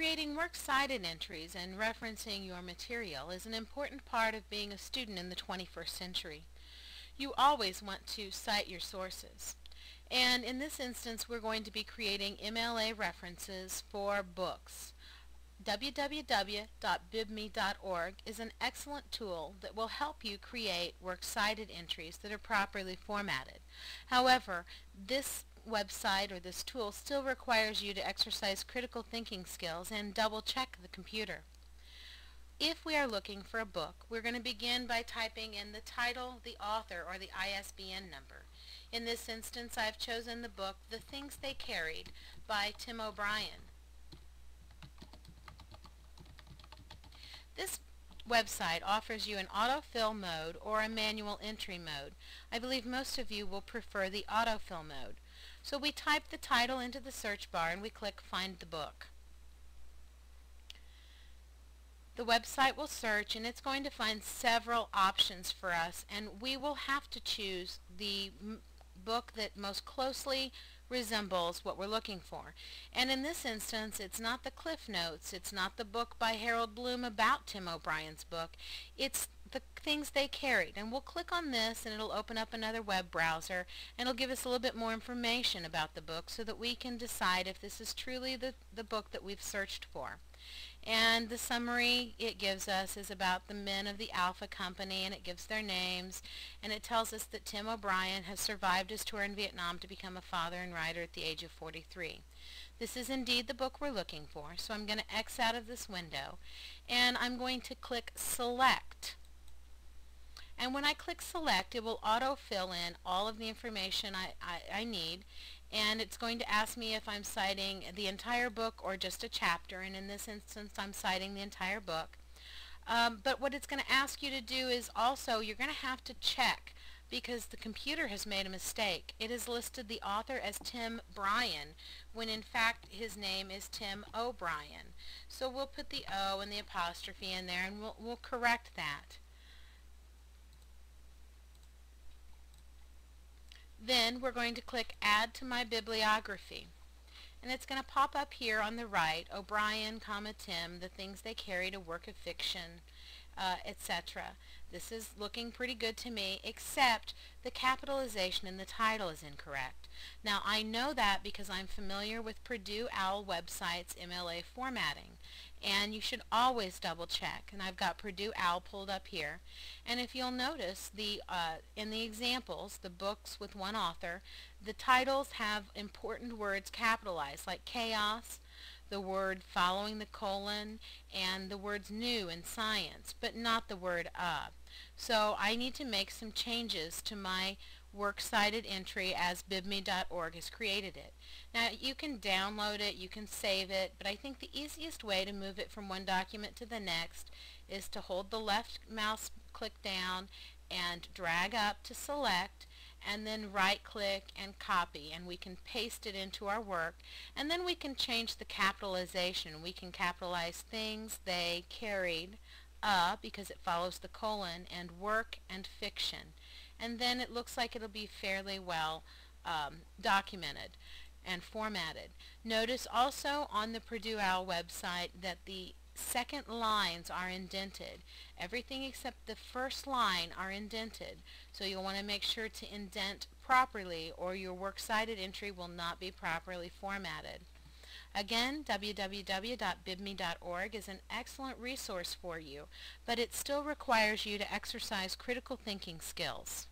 Creating works cited entries and referencing your material is an important part of being a student in the 21st century. You always want to cite your sources. And in this instance, we're going to be creating MLA references for books. www.bibme.org is an excellent tool that will help you create works cited entries that are properly formatted. However, this website or this tool still requires you to exercise critical thinking skills and double check the computer. If we are looking for a book, we're going to begin by typing in the title, the author, or the ISBN number. In this instance, I've chosen the book The Things They Carried by Tim O'Brien. This website offers you an autofill mode or a manual entry mode. I believe most of you will prefer the autofill mode. So we type the title into the search bar and we click Find the Book. The website will search and it's going to find several options for us, and we will have to choose the book that most closely resembles what we're looking for. And in this instance, it's not the Cliff Notes, it's not the book by Harold Bloom about Tim O'Brien's book, it's The Things They Carried. And we'll click on this and it'll open up another web browser and it'll give us a little bit more information about the book so that we can decide if this is truly the book that we've searched for. And the summary it gives us is about the men of the Alpha Company, and it gives their names, and it tells us that Tim O'Brien has survived his tour in Vietnam to become a father and writer at the age of 43. This is indeed the book we're looking for, so I'm going to X out of this window, and I'm going to click Select. And when I click Select, it will auto-fill in all of the information I need, and it's going to ask me if I'm citing the entire book or just a chapter, and in this instance I'm citing the entire book. But what it's going to ask you to do is also you're going to have to check, because the computer has made a mistake. It has listed the author as Tim Bryan when in fact his name is Tim O'Brien. So we'll put the O and the apostrophe in there and we'll correct that. Then we're going to click Add to My Bibliography. And it's going to pop up here on the right, O'Brien, Tim, The Things They Carried, a Work of Fiction, etc. This is looking pretty good to me, except the capitalization in the title is incorrect. Now I know that because I'm familiar with Purdue OWL website's MLA formatting, and you should always double check. And I've got Purdue OWL pulled up here, and if you'll notice in the examples, the books with one author, the titles have important words capitalized like chaos, the word following the colon, and the words new and science, but not the word So I need to make some changes to my works cited entry as bibme.org has created it. Now you can download it, you can save it, but I think the easiest way to move it from one document to the next is to hold the left mouse click down and drag up to select, and then right click and copy, and we can paste it into our work, and then we can change the capitalization. We can capitalize Things They Carried, because it follows the colon, and Work and Fiction, and then it looks like it'll be fairly well documented and formatted. Notice also on the Purdue OWL website that the second lines are indented. Everything except the first line are indented, so you'll want to make sure to indent properly or your works cited entry will not be properly formatted. Again, www.bibme.org is an excellent resource for you, but it still requires you to exercise critical thinking skills.